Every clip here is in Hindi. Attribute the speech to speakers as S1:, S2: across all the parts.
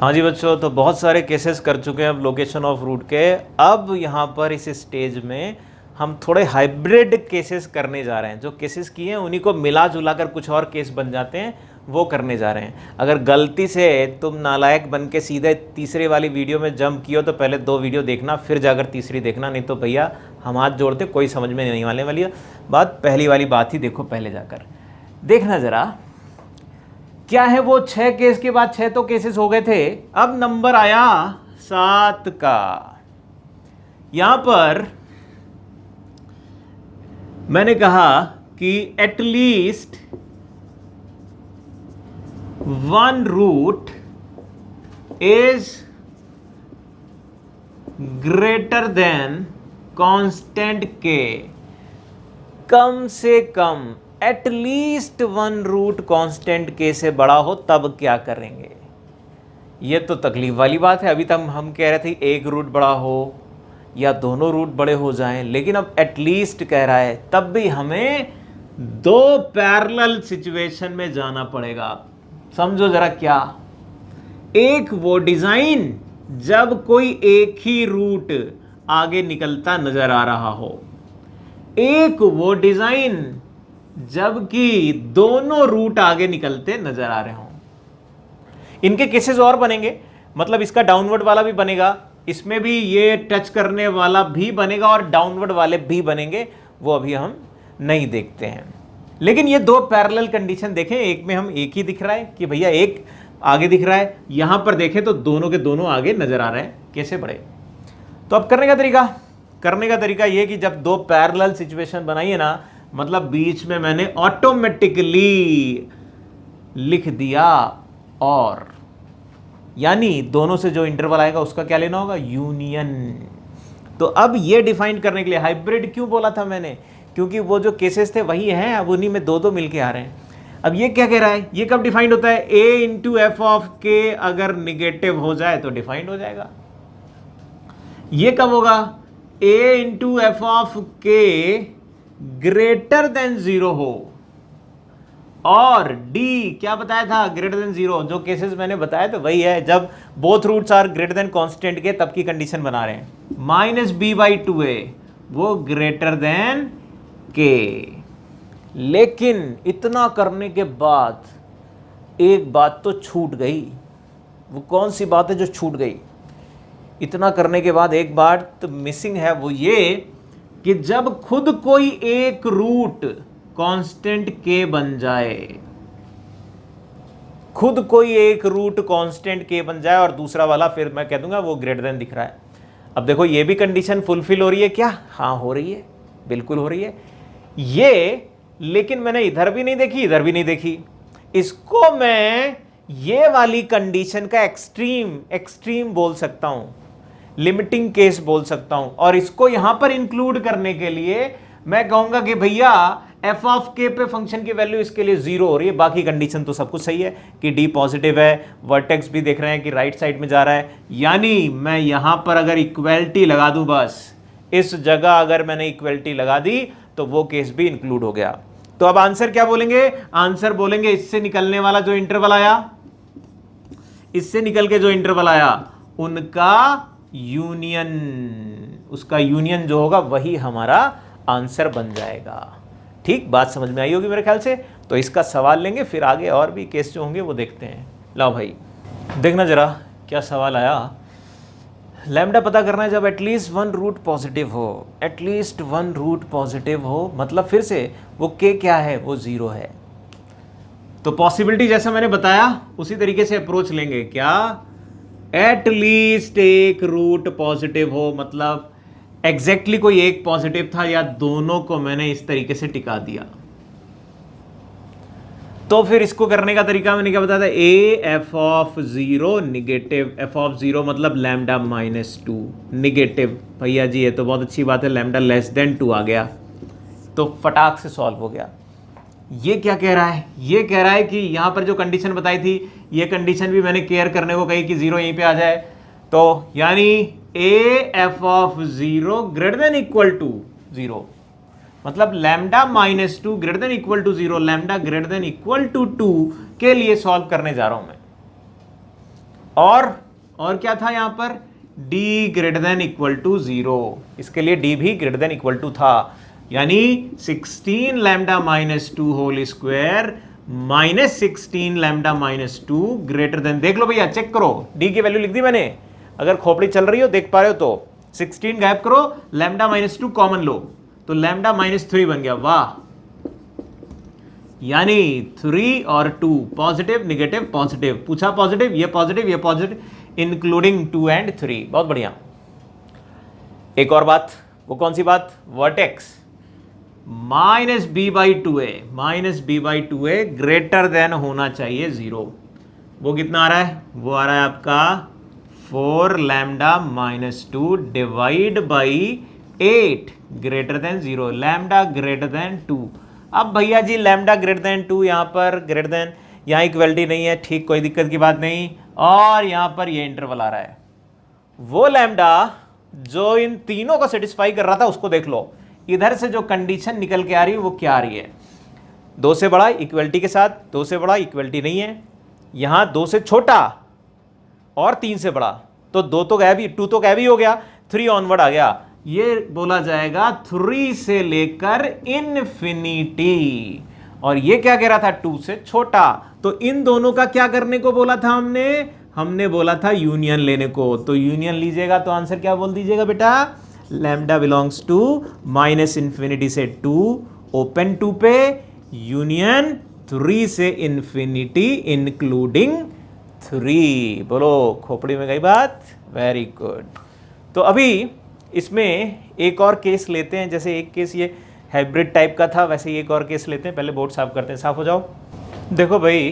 S1: हाँ जी बच्चों, तो बहुत सारे केसेस कर चुके हैं अब लोकेशन ऑफ रूट के। अब यहाँ पर इस स्टेज में हम थोड़े हाइब्रिड केसेस करने जा रहे हैं। जो केसेस किए हैं उन्हीं को मिला जुला कर कुछ और केस बन जाते हैं, वो करने जा रहे हैं। अगर गलती से तुम नालायक बन के सीधे तीसरे वाली वीडियो में जंप किए हो तो पहले 2 वीडियो देखना, फिर जाकर तीसरी देखना, नहीं तो भैया हम हाथ जोड़ते कोई समझ में नहीं आने वाली है बात। पहली वाली बात ही देखो पहले जाकर। देखना ज़रा क्या है वो 6 केस के बाद 6 तो केसेस हो गए थे, अब नंबर आया 7 का। यहां पर मैंने कहा कि at least 1 root is greater than constant K. कम से कम एटलीस्ट 1 रूट कांस्टेंट के से बड़ा हो तब क्या करेंगे। ये तो तकलीफ वाली बात है। अभी तक हम कह रहे थे एक रूट बड़ा हो या दोनों रूट बड़े हो जाएं, लेकिन अब एटलीस्ट कह रहा है, तब भी हमें 2 पैरेलल सिचुएशन में जाना पड़ेगा। समझो जरा क्या। एक वो डिजाइन जब कोई एक ही रूट आगे निकलता नजर आ रहा हो, एक वो डिजाइन जबकि दोनों रूट आगे निकलते नजर आ रहे हों। इनके केसेस और बनेंगे, मतलब इसका डाउनवर्ड वाला भी बनेगा, इसमें भी ये टच करने वाला भी बनेगा और डाउनवर्ड वाले भी बनेंगे, वो अभी हम नहीं देखते हैं। लेकिन ये 2 पैरेलल कंडीशन देखें, एक में हम एक ही दिख रहा है कि भैया एक आगे दिख रहा है, यहां पर देखें तो दोनों के दोनों आगे नजर आ रहे हैं, कैसे बड़े। तो अब करने का तरीका ये कि जब 2 पैरेलल सिचुएशन बनाइए ना, मतलब बीच में मैंने ऑटोमेटिकली लिख दिया और, यानी दोनों से जो इंटरवल आएगा उसका क्या लेना होगा, यूनियन। तो अब ये डिफाइन करने के लिए हाइब्रिड क्यों बोला था मैंने, क्योंकि वो जो केसेस थे वही हैं, अब उन्हीं में 2 मिलके आ रहे हैं। अब ये क्या कह रहा है, ये कब डिफाइंड होता है, a इंटू एफ ऑफ के अगर निगेटिव हो जाए तो डिफाइंड हो जाएगा। ये कब होगा, a इंटू एफ ऑफ के ग्रेटर देन 0 हो, और d क्या बताया था, ग्रेटर देन 0। जो केसेस मैंने बताया तो वही है, जब both roots are greater than constant K तब की कंडीशन बना रहे हैं। माइनस बी बाई 2a वो ग्रेटर देन के। लेकिन इतना करने के बाद एक बात तो छूट गई। वो कौन सी बात है जो छूट गई, इतना करने के बाद एक बात तो मिसिंग है, वो ये कि जब खुद कोई एक रूट कांस्टेंट के बन जाए, खुद कोई एक रूट कांस्टेंट के बन जाए और दूसरा वाला फिर मैं कह दूंगा वो ग्रेटर देन दिख रहा है। अब देखो ये भी कंडीशन फुलफिल हो रही है क्या, हाँ हो रही है, बिल्कुल हो रही है ये। लेकिन मैंने इधर भी नहीं देखी, इधर भी नहीं देखी। इसको मैं ये वाली कंडीशन का एक्सट्रीम बोल सकता हूं, लिमिटिंग केस बोल सकता हूं, और इसको यहां पर इंक्लूड करने के लिए मैं कहूंगा कि भैया एफ ऑफ के पे फंक्शन की वैल्यू इसके लिए 0 हो रही है। बाकी कंडीशन तो सब कुछ सही है कि डी पॉजिटिव है, वर्टेक्स भी देख रहे हैं कि राइट साइड में जा रहा है, यानी मैं यहां पर अगर इक्वलिटी लगा दूं, बस इस जगह अगर मैंने इक्वलिटी लगा दी तो वो केस भी इंक्लूड हो गया। तो अब आंसर क्या बोलेंगे, आंसर बोलेंगे इससे निकलने वाला जो इंटरवल आया, इससे निकल के जो इंटरवल आया उनका यूनियन, उसका यूनियन जो होगा वही हमारा आंसर बन जाएगा। ठीक, बात समझ में आई होगी मेरे ख्याल से। तो इसका सवाल लेंगे, फिर आगे और भी केस जो होंगे वो देखते हैं। लाओ भाई देखना जरा क्या सवाल आया। लैम्डा पता करना है जब एटलीस्ट 1 रूट पॉजिटिव हो, एटलीस्ट 1 रूट पॉजिटिव हो, मतलब फिर से वो के क्या है, वो 0 है। तो पॉसिबिलिटी जैसा मैंने बताया उसी तरीके से अप्रोच लेंगे, क्या एटलीस्ट एक रूट पॉजिटिव हो, मतलब एग्जैक्टली कोई एक पॉजिटिव था या दोनों को मैंने इस तरीके से टिका दिया। तो फिर इसको करने का तरीका मैंने क्या बताया था, ए F of 0 negative, F of 0 मतलब लैम्डा -2 निगेटिव। भैया जी ये तो बहुत अच्छी बात है, लैम्डा लेस देन 2 आ गया तो फटाक से सॉल्व हो गया। ये क्या कह रहा है, ये कह रहा है कि यहां पर जो कंडीशन बताई थी ये कंडीशन भी मैंने केयर करने को कही कि 0 यहीं पे आ जाए, तो यानी A F of 0 greater than equal to 0, मतलब lambda -2 greater than equal to 0, lambda greater than equal to 2 के लिए सॉल्व करने जा रहा हूं मैं। और क्या था यहां पर, d greater than equal to 0, इसके लिए d भी ग्रेटर देन इक्वल टू था, यानी 16 lambda minus 2 whole square minus 16 lambda minus 2 greater than, देख लो भैया, चेक करो, d की वैल्यू लिख दी मैंने, अगर खोपड़ी चल रही हो देख पा रहे हो तो 16 गायब करो, लैम्डा माइनस 2 कॉमन लो, तो लैम्डा माइनस 3 बन गया, वाह, यानी 3 और 2, पॉजिटिव निगेटिव पॉजिटिव, पूछा पॉजिटिव, ये पॉजिटिव, इंक्लूडिंग 2 एंड 3, बहुत बढ़िया। एक और बात, वो कौन सी बात, vertex minus B by two A greater than होना चाहिए 0, वो कितना आ रहा है, वो आ रहा है आपका 4 lambda minus 2 divide by 8 greater than 0, lambda greater then 2। अब भैया जी लैम्डा ग्रेटर देन 2, यहां पर ग्रेटर देन, यहां इक्वलिटी नहीं है, ठीक, कोई दिक्कत की बात नहीं, और यहां पर ये इंटरवल आ रहा है, वो लैम्डा जो इन तीनों को सेटिस्फाई कर रहा था उसको देख लो, इधर से जो कंडीशन निकल के आ रही है वो क्या आ रही है, 2 से बड़ा इक्वलिटी के साथ, 2 से बड़ा इक्वलिटी नहीं है, यहां 2 से छोटा और 3 से बड़ा, तो 2 तो गायब ही, 2 तो गायब ही हो गया, 3 ऑनवर्ड आ गया, ये बोला जाएगा 3 से लेकर इन्फिनिटी, और ये क्या कह रहा था, 2 से छोटा, तो इन दोनों का क्या करने को बोला था हमने बोला था यूनियन लेने को, तो यूनियन लीजिएगा तो आंसर क्या बोल दीजिएगा बेटा, lambda belongs to minus infinity से 2 ओपन 2 पे, यूनियन 3 से इंफिनिटी इंक्लूडिंग 3, बोलो खोपड़ी में गई बात, वेरी गुड। तो अभी इसमें एक और केस लेते हैं, जैसे एक केस ये हाइब्रिड टाइप का था, वैसे एक और केस लेते हैं, पहले बोर्ड साफ करते हैं, साफ हो जाओ। देखो भाई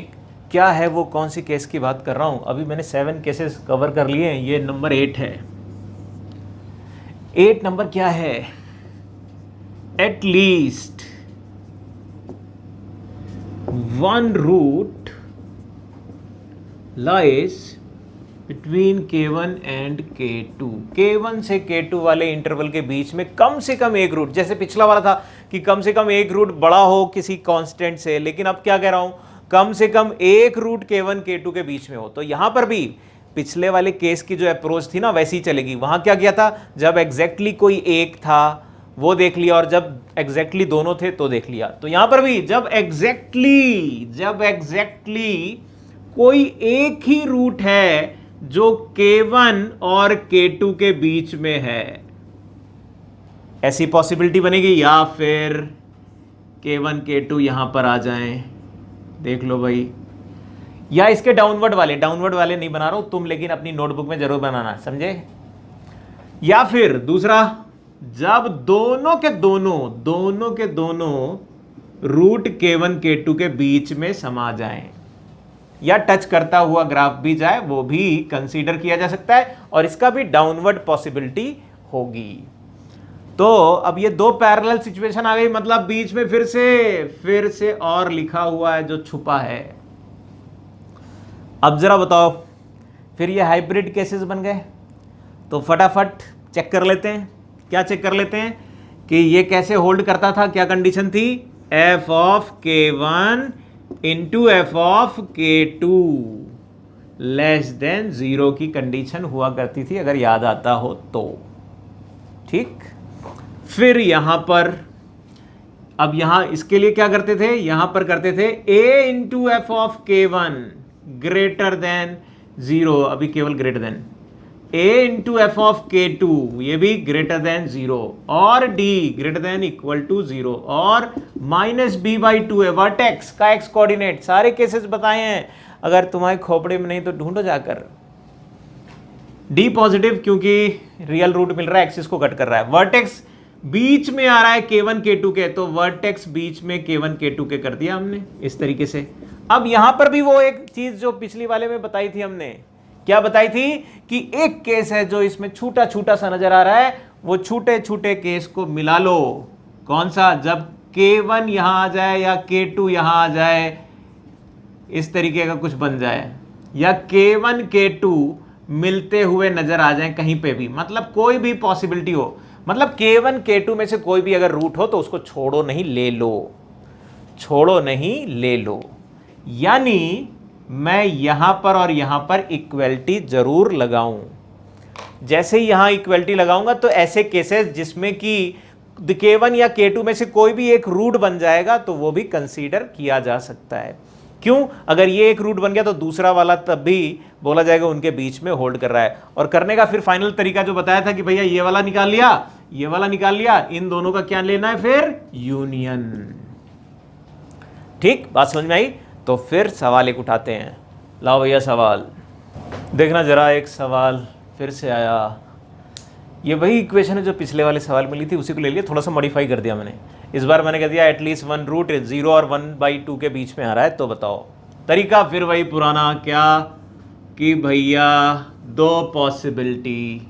S1: क्या है, वो कौन सी केस की बात कर रहा हूं, अभी मैंने 7 केसेस कवर कर लिए हैं, ये नंबर 8 है। 8 नंबर क्या है, at least 1 root lies between K1 and K2, K1 से K2 वाले इंटरवल के बीच में कम से कम एक रूट, जैसे पिछला वाला था कि कम से कम एक रूट बड़ा हो किसी कांस्टेंट से, लेकिन अब क्या कह रहा हूं, कम से कम एक रूट K1 K2 के बीच में हो, तो यहां पर भी पिछले वाले केस की जो अप्रोच थी ना वैसी ही चलेगी, वहां क्या किया था, जब एग्जैक्टली कोई एक था वो देख लिया, और जब एग्जैक्टली दोनों थे तो देख लिया, तो यहां पर भी जब एग्जैक्टली कोई एक ही रूट है जो K1 और K2 के बीच में है, ऐसी पॉसिबिलिटी बनेगी, या फिर K1 K2 यहां पर आ जाएं, देख लो भाई, या इसके डाउनवर्ड वाले नहीं बना रहा हूं तुम, लेकिन अपनी नोटबुक में जरूर बनाना, समझे, या फिर दूसरा, जब दोनों के दोनों रूट K1 K2 के बीच में समा जाएं, या टच करता हुआ ग्राफ भी जाए, वो भी कंसीडर किया जा सकता है, और इसका भी डाउनवर्ड पॉसिबिलिटी होगी। तो अब ये 2 पैरेलल सिचुएशन आ गई, मतलब बीच में फिर से और लिखा हुआ है जो छुपा है। अब जरा बताओ, फिर ये हाइब्रिड केसेस बन गए, तो फटाफट चेक कर लेते हैं, क्या चेक कर लेते हैं कि ये कैसे होल्ड करता था, क्या कंडीशन थी, f of K1 into F of K2 less than 0 की कंडीशन हुआ करती थी, अगर याद आता हो तो, ठीक। फिर यहां पर, अब यहां इसके लिए क्या करते थे, यहां पर करते थे a into F of K1 greater than 0, अभी केवल greater than, a into F of K2 ये भी ग्रेटर देन 0, और d greater than equal to 0, और माइनस b बाई 2 है वर्टेक्स का x कोऑर्डिनेट, सारे केसेस बताए हैं, अगर तुम्हारे खोपड़े में नहीं तो ढूंढो जाकर। d पॉजिटिव क्योंकि रियल रूट मिल रहा है, एक्सिस को कट कर रहा है, वर्टेक्स बीच में आ रहा है K1 K2 के, तो वर्टेक्स बीच में K1 K2 के कर दिया हमने इस तरीके से। अब यहां पर भी वो एक चीज जो पिछली वाले में बताई थी हमने, क्या बताई थी कि एक केस है जो इसमें छोटा छोटा सा नजर आ रहा है, वो छोटे छोटे केस को मिला लो, कौन सा, जब K1 यहां आ जाए या K2 यहां आ जाए, इस तरीके का कुछ बन जाए, या K1 K2 मिलते हुए नजर आ जाए कहीं पे भी, मतलब कोई भी पॉसिबिलिटी हो, मतलब K1 K2 में से कोई भी अगर रूट हो तो उसको छोड़ो नहीं ले लो, यानी मैं यहां पर और यहां पर इक्वलिटी जरूर लगाऊं। जैसे ही यहां इक्वलिटी लगाऊंगा तो ऐसे केसेस जिसमें कि K1 या K2 में से कोई भी एक रूट बन जाएगा तो वो भी कंसीडर किया जा सकता है। क्यों? अगर ये एक रूट बन गया तो दूसरा वाला तब भी बोला जाएगा उनके बीच में होल्ड कर रहा है। और करने का फिर फाइनल तरीका जो बताया था कि भैया ये वाला निकाल लिया, ये वाला निकाल लिया, इन दोनों का क्या लेना है फिर? यूनियन। ठीक, बात समझ में आई? तो फिर सवाल एक उठाते हैं। लाओ भैया सवाल देखना जरा। एक सवाल फिर से आया। ये वही इक्वेशन है जो पिछले वाले सवाल में ली थी, उसी को ले लिया, थोड़ा सा मॉडिफाई कर दिया मैंने। इस बार मैंने कह दिया एटलीस्ट वन रूट 0 और 1/2 के बीच में आ रहा है। तो बताओ तरीका फिर वही पुराना, क्या कि भैया दो पॉसिबिलिटी,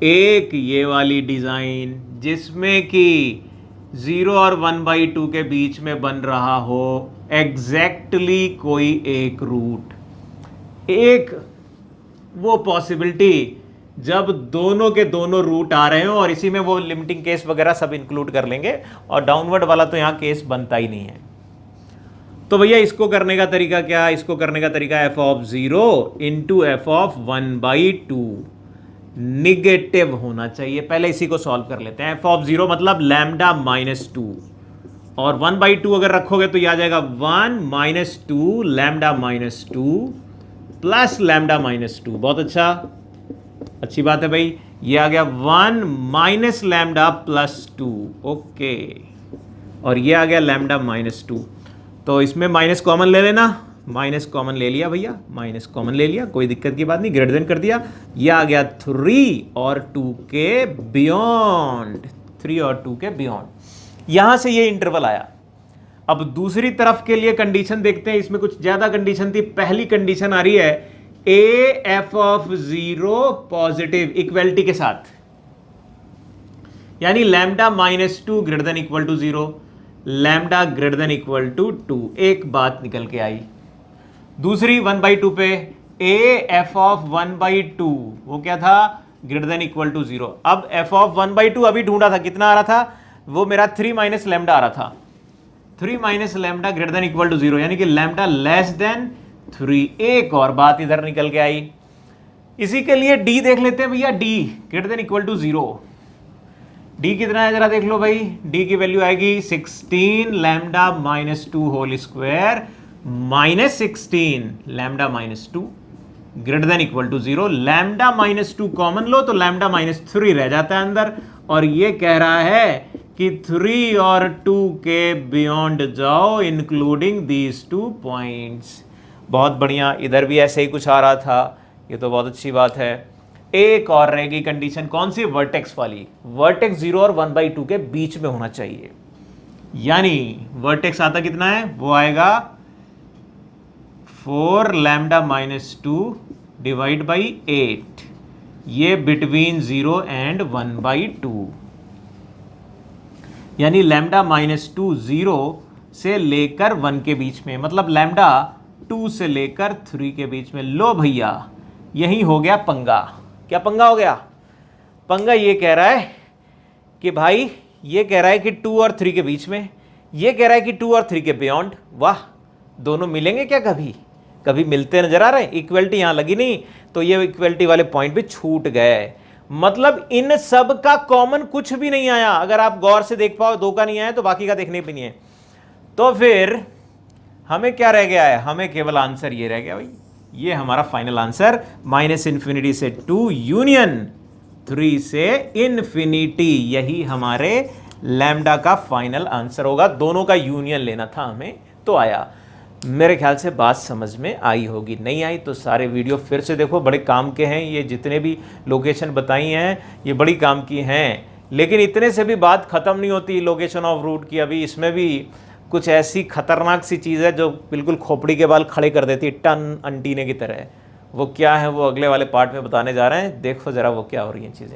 S1: एक ये वाली डिज़ाइन जिसमें कि 0 और 1/2 के बीच में बन रहा हो एग्जैक्टली कोई एक रूट, एक वो पॉसिबिलिटी जब दोनों के दोनों रूट आ रहे हो, और इसी में वो लिमिटिंग केस वगैरह सब इंक्लूड कर लेंगे, और डाउनवर्ड वाला तो यहां केस बनता ही नहीं है। तो भैया इसको करने का तरीका क्या? इसको करने का तरीका f(0) इंटू f(1/2) निगेटिव होना चाहिए। पहले इसी को सॉल्व कर लेते हैं। f(0) मतलब λ-2, और 1/2 अगर रखोगे तो यह आ जाएगा 1 - 2 λ-2 प्लस λ-2। बहुत अच्छा, अच्छी बात है भाई। ये आ गया 1 - λ+2, ओके, और ये आ गया λ-2। तो इसमें माइनस कॉमन ले लेना, माइनस कॉमन ले लिया भैया, माइनस कॉमन ले लिया, कोई दिक्कत की बात नहीं, ग्रेटर देन कर दिया। ये आ गया 3 और 2 के बियॉन्ड, 3 और 2 के बियॉन्ड। यहां से ये इंटरवल आया। अब दूसरी तरफ के लिए कंडीशन देखते हैं। इसमें कुछ ज्यादा कंडीशन थी। पहली कंडीशन आ रही है f(0) पॉजिटिव इक्वलिटी के साथ, यानी λ-2 greater than equal to 0, λ greater than equal to 2। एक बात निकल के आई। दूसरी 1/2 पे f(1/2) वो क्या था? Greater than equal to 0। अब f(1/2) अभी ढूंढा था, कितना आ रहा था? वो मेरा 3 - λ आ रहा था। 3 - λ ग्रेटर देन इक्वल टू 0, यानी कि λ लेस देन 3। एक और बात इधर निकल के आई। इसी के लिए d देख लेते हैं भैया। d greater than equal to 0, d कितना है जरा देख लो भाई। d की वैल्यू आएगी 16 λ-2 whole square minus 16 λ-2 greater than equal to 0। λ-2 common लो तो λ-3 रह जाता है अंदर, और ये कह रहा है कि 3 और 2 के बियॉन्ड जाओ इंक्लूडिंग दीज 2 पॉइंट्स। बहुत बढ़िया, इधर भी ऐसे ही कुछ आ रहा था, ये तो बहुत अच्छी बात है। एक और रहेगी कंडीशन, कौन सी? वर्टेक्स वाली। वर्टेक्स 0 और 1/2 के बीच में होना चाहिए, यानी वर्टेक्स आता कितना है? वो आएगा 4 λ-2 डिवाइड बाई 8, ये बिटवीन 0 एंड 1/2, यानी λ-2 0 से लेकर 1 के बीच में, मतलब λ2 से लेकर 3 के बीच में। लो भैया यही हो गया पंगा। क्या पंगा हो गया? पंगा ये कह रहा है कि भाई, ये कह रहा है कि 2 और 3 के बीच में, ये कह रहा है कि 2 और 3 के बियॉन्ड। वाह, दोनों मिलेंगे क्या? कभी कभी मिलते नजर आ रहे हैं। इक्वलिटी यहां लगी नहीं तो ये इक्वलिटी वाले पॉइंट भी छूट गए। मतलब इन सब का कॉमन कुछ भी नहीं आया। अगर आप गौर से देख पाओ, 2 का नहीं आया तो बाकी का देखने भी नहीं है। तो फिर हमें क्या रह गया है? हमें केवल आंसर ये रह गया भाई, ये हमारा फाइनल आंसर, -∞ से 2 यूनियन 3 से इन्फिनिटी। यही हमारे लैम्डा का फाइनल आंसर होगा। दोनों का यूनियन लेना था हमें, तो आया। मेरे ख्याल से बात समझ में आई होगी। नहीं आई तो सारे वीडियो फिर से देखो, बड़े काम के हैं ये। जितने भी लोकेशन बताई हैं ये बड़ी काम की हैं, लेकिन इतने से भी बात ख़त्म नहीं होती लोकेशन ऑफ रूट की। अभी इसमें भी कुछ ऐसी खतरनाक सी चीज़ है जो बिल्कुल खोपड़ी के बाल खड़े कर देती है, टन अंटीने की तरह। वो क्या है वो अगले वाले पार्ट में बताने जा रहे हैं। देखो ज़रा वो क्या हो रही हैं चीज़ें।